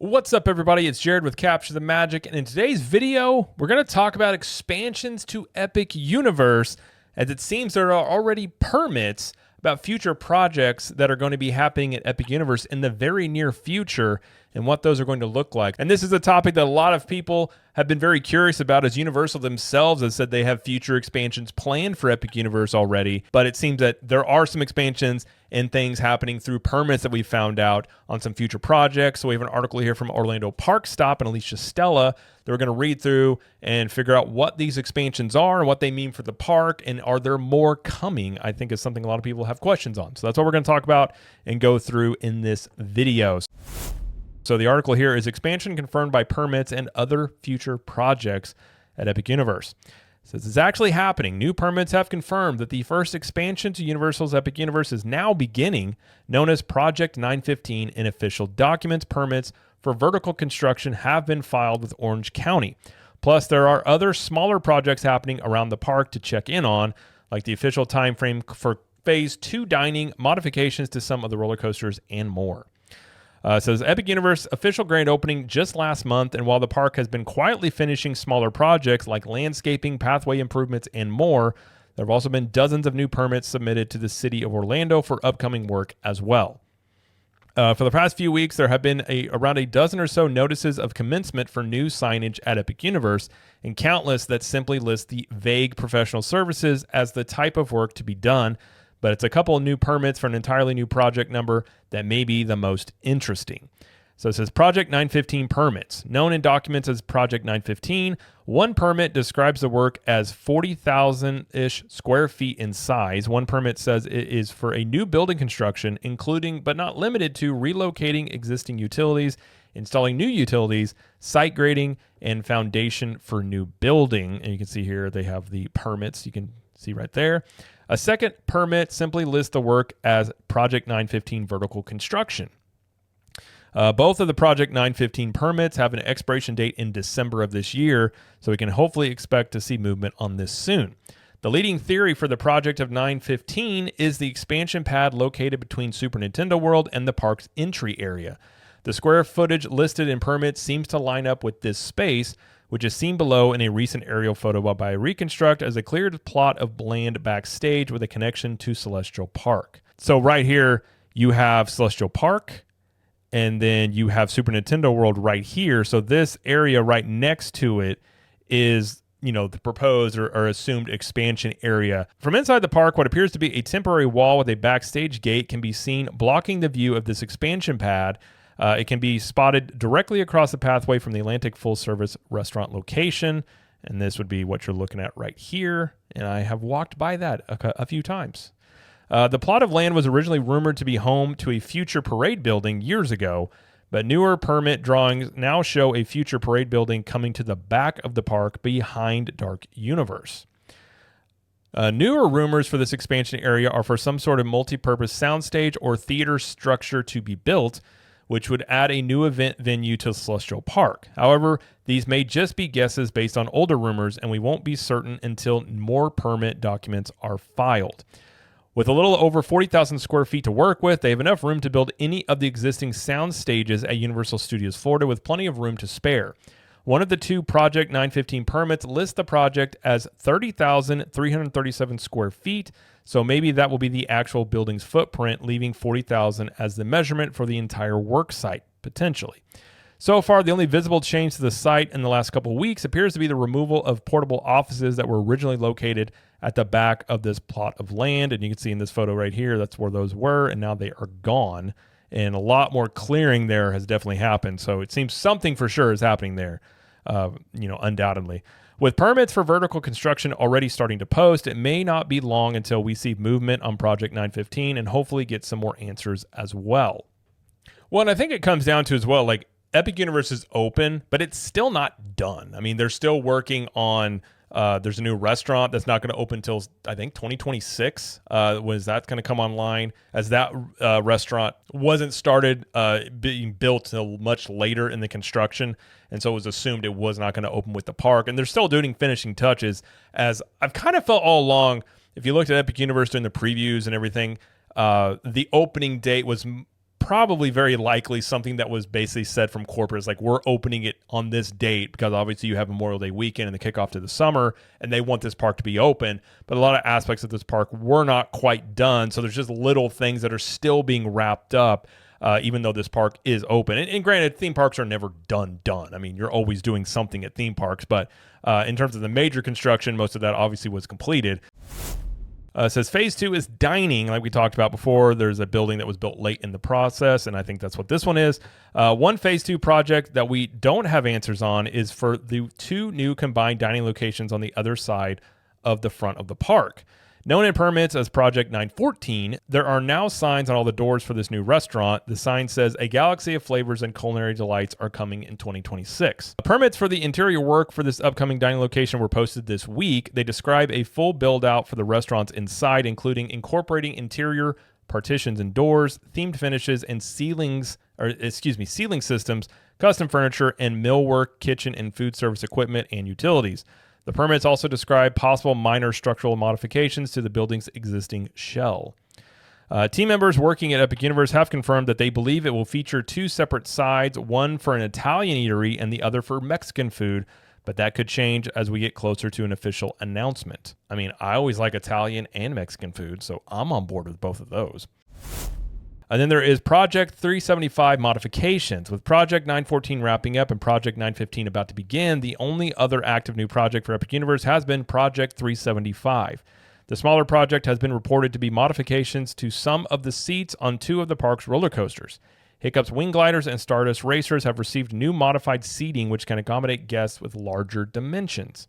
What's up, everybody? It's Jared with Capture the Magic, and in today's video, we're going to talk about expansions to Epic Universe, as it seems there are already permits about future projects that are going to be happening at Epic Universe in the very near future and what those are going to look like. And this is a topic that a lot of people have been very curious about, as Universal themselves has said they have future expansions planned for Epic Universe already. But it seems that there are some expansions and things happening through permits that we found out on some future projects. So we have an article here from Orlando Park Stop and Alicia Stella that we're going to read through and figure out what these expansions are and what they mean for the park, and are there more coming, I think is something a lot of people have questions on. So that's what we're going to talk about and go through in this video. So the article here is expansion confirmed by permits and other future projects at Epic Universe. It says it's actually happening. New permits have confirmed that the first expansion to Universal's Epic Universe is now beginning, known as Project 915, and official documents permits for vertical construction have been filed with Orange County. Plus, there are other smaller projects happening around the park to check in on, like the official time frame for Phase 2 dining, modifications to some of the roller coasters, and more. It says Epic Universe official grand opening just last month, and while the park has been quietly finishing smaller projects like landscaping, pathway improvements, and more, there have also been dozens of new permits submitted to the city of Orlando for upcoming work as well. For the past few weeks, there have been around a dozen or so notices of commencement for new signage at Epic Universe, and countless that simply list the vague professional services as the type of work to be done. But it's a couple of new permits for an entirely new project number that may be the most interesting. So it says Project 915 permits. Known in documents as Project 915, one permit describes the work as 40,000-ish square feet in size. One permit says it is for a new building construction, including but not limited to relocating existing utilities, installing new utilities, site grading, and foundation for new building. And you can see here they have the permits. You can see right there. A second permit simply lists the work as Project 915 vertical construction. Both of the Project 915 permits have an expiration date in December of this year, so we can hopefully expect to see movement on this soon. The leading theory for the project of 915 is the expansion pad located between Super Nintendo World and the park's entry area. The square footage listed in permits seems to line up with this space, which is seen below in a recent aerial photo by Reconstruct as a cleared plot of land backstage with a connection to Celestial Park. So right here, you have Celestial Park, and then you have Super Nintendo World right here. So this area right next to it is, the proposed or assumed expansion area. From inside the park, what appears to be a temporary wall with a backstage gate can be seen blocking the view of this expansion pad. It can be spotted directly across the pathway from the Atlantic full-service restaurant location, and this would be what you're looking at right here, and I have walked by that a few times. The plot of land was originally rumored to be home to a future parade building years ago, but newer permit drawings now show a future parade building coming to the back of the park behind Dark Universe. Newer rumors for this expansion area are for some sort of multi-purpose soundstage or theater structure to be built, which would add a new event venue to Celestial Park. However, these may just be guesses based on older rumors, and we won't be certain until more permit documents are filed. With a little over 40,000 square feet to work with, they have enough room to build any of the existing sound stages at Universal Studios Florida with plenty of room to spare. One of the two Project 915 permits lists the project as 30,337 square feet, so maybe that will be the actual building's footprint, leaving 40,000 as the measurement for the entire work site, potentially. So far, the only visible change to the site in the last couple of weeks appears to be the removal of portable offices that were originally located at the back of this plot of land. And you can see in this photo right here, that's where those were, and now they are gone. And a lot more clearing there has definitely happened. So it seems something for sure is happening there, undoubtedly. With permits for vertical construction already starting to post, it may not be long until we see movement on Project 915 and hopefully get some more answers as well. Well, and I think it comes down to as well, like Epic Universe is open, but it's still not done. I mean, they're still working on, there's a new restaurant that's not going to open until, I think, 2026. Was that going to come online, as that restaurant wasn't started being built till much later in the construction. And so it was assumed it was not going to open with the park. And they're still doing finishing touches, as I've kind of felt all along. If you looked at Epic Universe during the previews and everything, the opening date was probably very likely something that was basically said from corporate is like, we're opening it on this date because obviously you have Memorial Day weekend and the kickoff to the summer, and they want this park to be open. But a lot of aspects of this park were not quite done. So there's just little things that are still being wrapped up, even though this park is open. And granted, theme parks are never done. I mean, you're always doing something at theme parks. But in terms of the major construction, most of that obviously was completed. It says phase 2 is dining, like we talked about before. There's a building that was built late in the process, and I think that's what this one is. One phase 2 project that we don't have answers on is for the 2 new combined dining locations on the other side of the front of the park. Known in permits as Project 914, there are now signs on all the doors for this new restaurant. The sign says a galaxy of flavors and culinary delights are coming in 2026. The permits for the interior work for this upcoming dining location were posted this week. They describe a full build out for the restaurants inside, including incorporating interior partitions and doors, themed finishes, and ceiling systems, custom furniture, and millwork, kitchen and food service equipment and utilities. The permits also describe possible minor structural modifications to the building's existing shell. Team members working at Epic Universe have confirmed that they believe it will feature 2 separate sides, one for an Italian eatery and the other for Mexican food, but that could change as we get closer to an official announcement. I mean, I always like Italian and Mexican food, so I'm on board with both of those. And then there is Project 375 modifications. With Project 914 wrapping up and Project 915 about to begin, the only other active new project for Epic Universe has been Project 375. The smaller project has been reported to be modifications to some of the seats on 2 of the park's roller coasters. Hiccups Wing Gliders and Stardust Racers have received new modified seating which can accommodate guests with larger dimensions.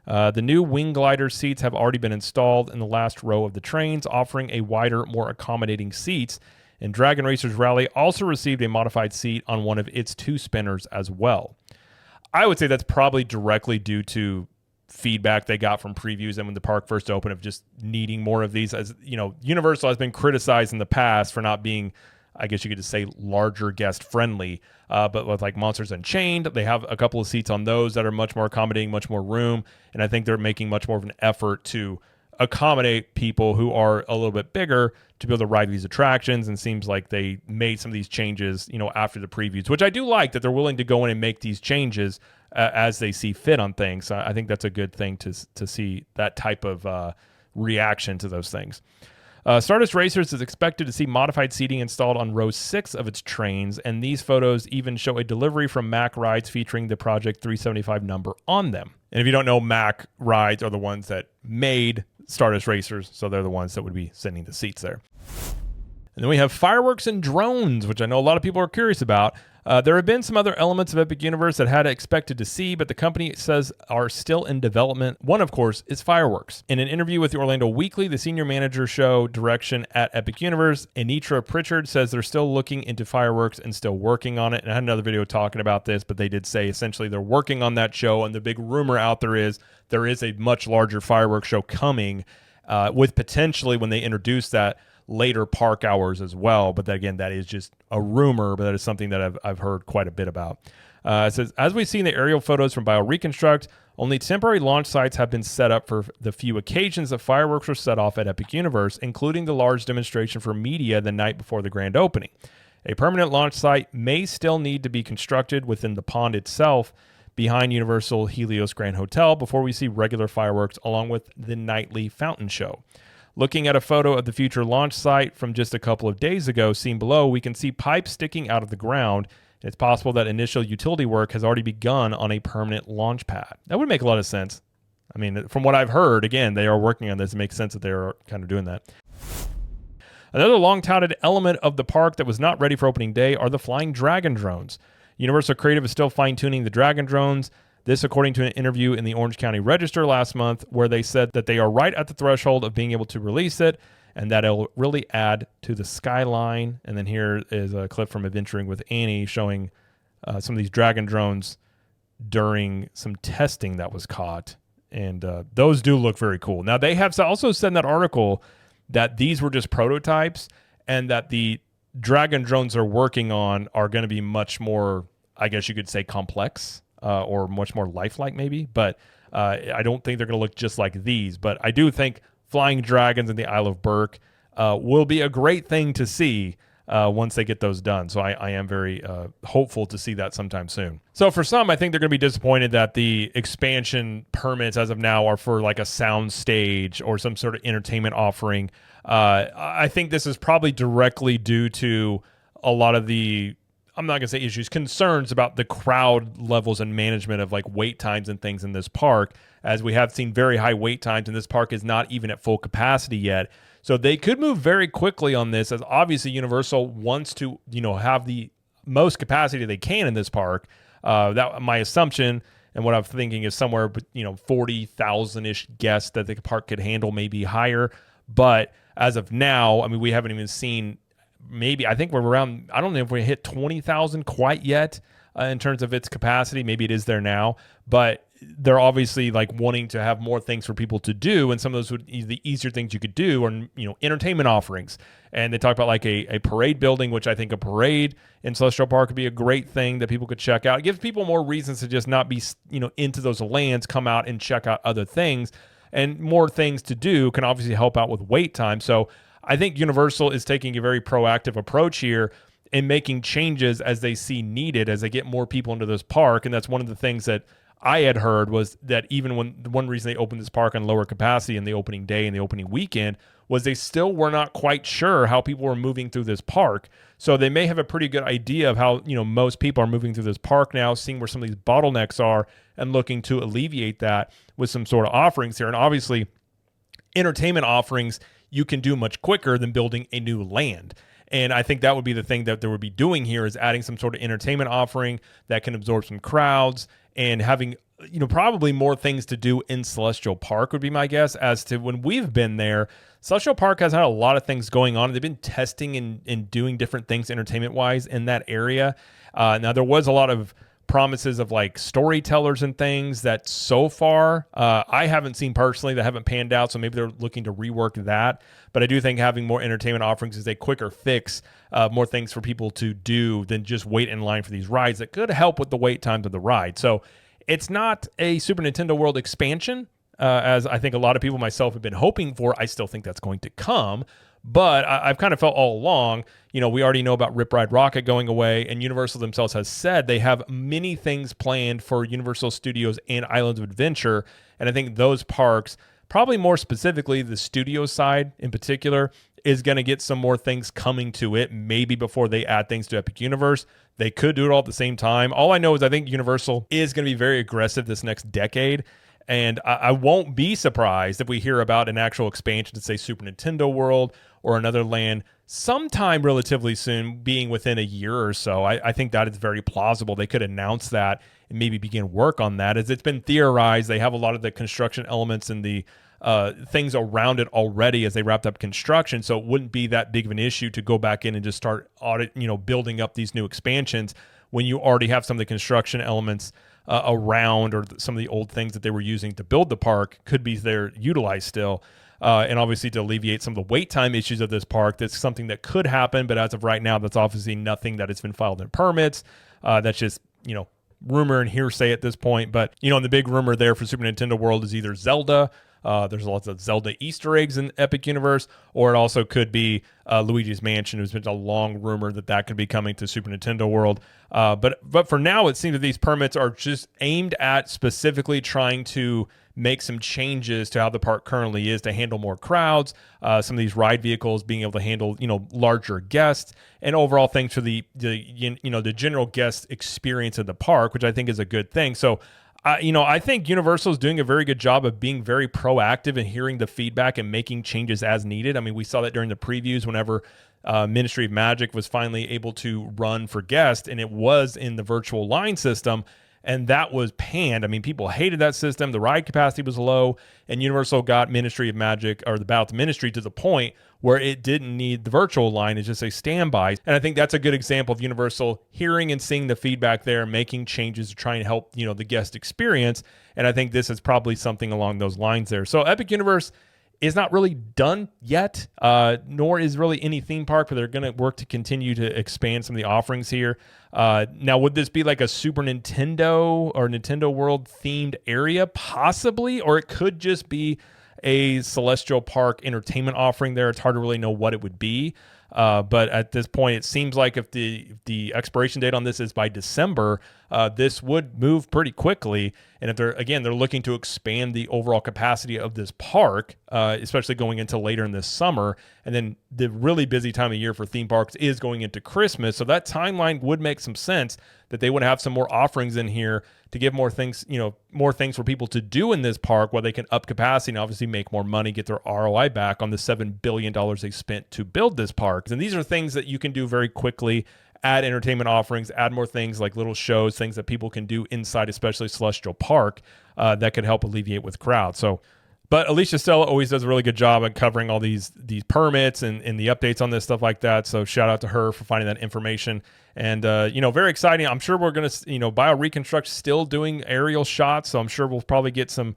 The new Wing Glider seats have already been installed in the last row of the trains, offering a wider, more accommodating seats. And Dragon Racers Rally also received a modified seat on one of its 2 spinners as well. I would say that's probably directly due to feedback they got from previews and when the park first opened of just needing more of these. As you know, Universal has been criticized in the past for not being, I guess you could just say, larger guest friendly. But with like Monsters Unchained, they have a couple of seats on those that are much more accommodating, much more room. And I think they're making much more of an effort to accommodate people who are a little bit bigger to be able to ride these attractions. And seems like they made some of these changes, after the previews, which I do like that they're willing to go in and make these changes as they see fit on things. So I think that's a good thing to see that type of reaction to those things. Stardust Racers is expected to see modified seating installed on row 6 of its trains, and these photos even show a delivery from Mack Rides featuring the Project 375 number on them. And if you don't know, Mack Rides are the ones that made Stardust Racers, so they're the ones that would be sending the seats there. And then we have fireworks and drones, which I know a lot of people are curious about. There have been some other elements of Epic Universe that had expected to see, but the company says are still in development. One, of course, is fireworks. In an interview with the Orlando Weekly, the senior manager show direction at Epic Universe, Anitra Pritchard, says they're still looking into fireworks and still working on it. And I had another video talking about this, but they did say essentially they're working on that show. And the big rumor out there is a much larger fireworks show coming with potentially, when they introduce that, later park hours as well. But again, that is just a rumor, but that is something that I've heard quite a bit about. It says, as we've seen the aerial photos from BioReconstruct, only temporary launch sites have been set up for the few occasions that fireworks were set off at Epic Universe, including the large demonstration for media the night before the grand opening. A permanent launch site may still need to be constructed within the pond itself behind Universal Helios Grand Hotel before we see regular fireworks along with the nightly fountain show. Looking at a photo of the future launch site from just a couple of days ago, seen below, we can see pipes sticking out of the ground. It's possible that initial utility work has already begun on a permanent launch pad. That would make a lot of sense. I mean, from what I've heard, again, they are working on this. It makes sense that they're kind of doing that. Another long-touted element of the park that was not ready for opening day are the flying dragon drones. Universal Creative is still fine-tuning the dragon drones. This, according to an interview in the Orange County Register last month, where they said that they are right at the threshold of being able to release it and that it'll really add to the skyline. And then here is a clip from Adventuring with Annie showing some of these dragon drones during some testing that was caught. And those do look very cool. Now, they have also said in that article that these were just prototypes and that the dragon drones they're working on are going to be much more, I guess you could say, complex. Or much more lifelike maybe, but I don't think they're going to look just like these. But I do think flying dragons in the Isle of Berk will be a great thing to see once they get those done. So I am very hopeful to see that sometime soon. So for some, I think they're going to be disappointed that the expansion permits as of now are for like a sound stage or some sort of entertainment offering. I think this is probably directly due to a lot of the, I'm not going to say issues, concerns about the crowd levels and management of like wait times and things in this park, as we have seen very high wait times and this park is not even at full capacity yet. So they could move very quickly on this, as obviously Universal wants to, have the most capacity they can in this park. That my assumption and what I'm thinking is somewhere, 40,000-ish guests that the park could handle, maybe higher. But as of now, I mean, we haven't even seen, maybe, I think we're around, I don't know if we hit 20,000 quite yet in terms of its capacity. Maybe it is there now, but they're obviously like wanting to have more things for people to do, and some of those would the easier things you could do are entertainment offerings. And they talk about like a parade building, which I think a parade in Celestial Park would be a great thing that people could check out. It gives people more reasons to just not be into those lands, come out and check out other things, and more things to do can obviously help out with wait time. So I think Universal is taking a very proactive approach here and making changes as they see needed, as they get more people into this park. And that's one of the things that I had heard, was that even when the one reason they opened this park on lower capacity in the opening day and the opening weekend was they still were not quite sure how people were moving through this park. So they may have a pretty good idea of how, most people are moving through this park now, seeing where some of these bottlenecks are and looking to alleviate that with some sort of offerings here. And obviously entertainment offerings you can do much quicker than building a new land. And I think that would be the thing that they would be doing here, is adding some sort of entertainment offering that can absorb some crowds and having, probably more things to do in Celestial Park would be my guess. As to when we've been there, Celestial Park has had a lot of things going on. They've been testing and doing different things entertainment-wise in that area. Now, there was a lot of promises of like storytellers and things that so far I haven't seen personally, that haven't panned out. So maybe they're looking to rework that. But I do think having more entertainment offerings is a quicker fix, more things for people to do than just wait in line for these rides that could help with the wait times of the ride. So it's not a Super Nintendo World expansion, as I think a lot of people, myself, have been hoping for. I still think that's going to come. But I've kind of felt all along, we already know about Rip Ride Rockit going away, and Universal themselves has said they have many things planned for Universal Studios and Islands of Adventure. And I think those parks, probably more specifically the studio side in particular, is going to get some more things coming to it, maybe before they add things to Epic Universe. They could do it all at the same time. All I know is I think Universal is going to be very aggressive this next decade. And I won't be surprised if we hear about an actual expansion to, say, Super Nintendo World or another land sometime relatively soon, being within a year or so. I think that is very plausible. They could announce that and maybe begin work on that. As it's been theorized, they have a lot of the construction elements and the things around it already as they wrapped up construction. So it wouldn't be that big of an issue to go back in and just start building up these new expansions when you already have some of the construction elements around, or some of the old things that they were using to build the park could be there utilized still. And obviously to alleviate some of the wait time issues of this park, that's something that could happen. But as of right now, that's obviously nothing that has been filed in permits. That's just, rumor and hearsay at this point. But, and the big rumor there for Super Nintendo World is either Zelda. There's lots of Zelda Easter eggs in Epic Universe, or it also could be Luigi's Mansion. There's been a long rumor that could be coming to Super Nintendo World. But for now, it seems that these permits are just aimed at specifically trying to make some changes to how the park currently is to handle more crowds, some of these ride vehicles being able to handle, larger guests, and overall things for the general guest experience of the park, which I think is a good thing. So I think Universal is doing a very good job of being very proactive and hearing the feedback and making changes as needed. I mean, we saw that during the previews whenever Ministry of Magic was finally able to run for guests, and it was in the virtual line system, and that was panned. I mean, people hated that system. The ride capacity was low, and Universal got Ministry of Magic, or the Battle at the Ministry, to the point where it didn't need the virtual line. It's just a standby. And I think that's a good example of Universal hearing and seeing the feedback there, making changes to try and help, the guest experience. And I think this is probably something along those lines there. So Epic Universe is not really done yet, nor is really any theme park, but they're going to work to continue to expand some of the offerings here. Now, would this be like a Super Nintendo or Nintendo World themed area? Possibly, or it could just be a Celestial Park entertainment offering there. It's hard to really know what it would be. But at this point, it seems like if the expiration date on this is by December, this would move pretty quickly. And if they're looking to expand the overall capacity of this park, especially going into later in this summer. And then the really busy time of year for theme parks is going into Christmas. So that timeline would make some sense, that they would have some more offerings in here to give more things, more things for people to do in this park, where they can up capacity and obviously make more money, get their ROI back on the $7 billion they spent to build this park. And these are things that you can do very quickly. Add entertainment offerings, add more things like little shows, things that people can do inside, especially Celestial Park, that could help alleviate with crowds. But Alicia Stella always does a really good job at covering all these permits and the updates on this stuff like that. So shout out to her for finding that information. And, very exciting. I'm sure we're going to, BioReconstruct still doing aerial shots. So I'm sure we'll probably get some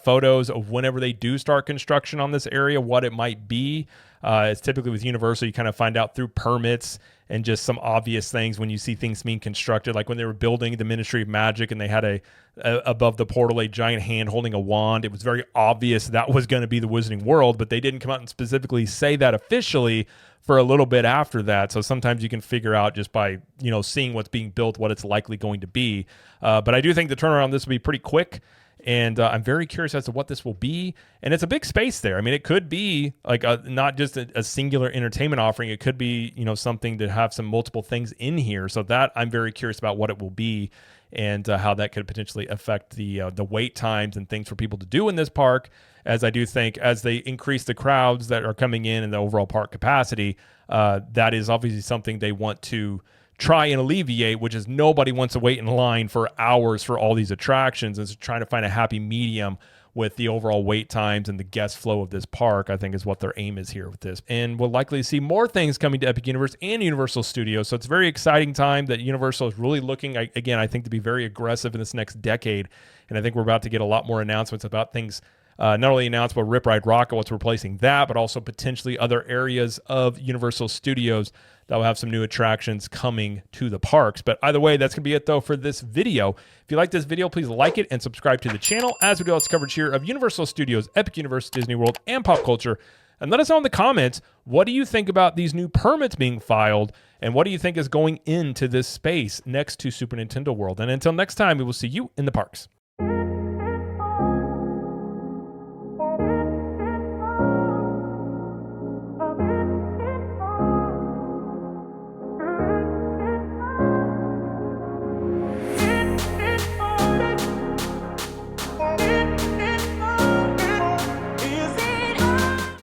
photos of whenever they do start construction on this area, what it might be. It's typically with Universal, you kind of find out through permits and just some obvious things when you see things being constructed, like when they were building the Ministry of Magic and they had above the portal a giant hand holding a wand. It was very obvious that was going to be the Wizarding World, but they didn't come out and specifically say that officially for a little bit after that. So sometimes you can figure out just by seeing what's being built what it's likely going to be. But I do think the turnaround on this will be pretty quick. And I'm very curious as to what this will be. And it's a big space there. I mean, it could be like not just a singular entertainment offering. It could be, something to have some multiple things in here. So that I'm very curious about what it will be and how that could potentially affect the wait times and things for people to do in this park. As I do think as they increase the crowds that are coming in and the overall park capacity, that is obviously something they want to try and alleviate, which is nobody wants to wait in line for hours for all these attractions. Is trying to find a happy medium with the overall wait times and the guest flow of this park, I think is what their aim is here with this. And we'll likely see more things coming to Epic Universe and Universal Studios. So it's a very exciting time that Universal is really looking, again, I think, to be very aggressive in this next decade. And I think we're about to get a lot more announcements about things, not only announced by Rip Ride Rockit, what's replacing that, but also potentially other areas of Universal Studios that will have some new attractions coming to the parks. But either way, that's going to be it, though, for this video. If you like this video, please like it and subscribe to the channel as we do lots of coverage here of Universal Studios, Epic Universe, Disney World, and pop culture. And let us know in the comments, what do you think about these new permits being filed, and what do you think is going into this space next to Super Nintendo World? And until next time, we will see you in the parks.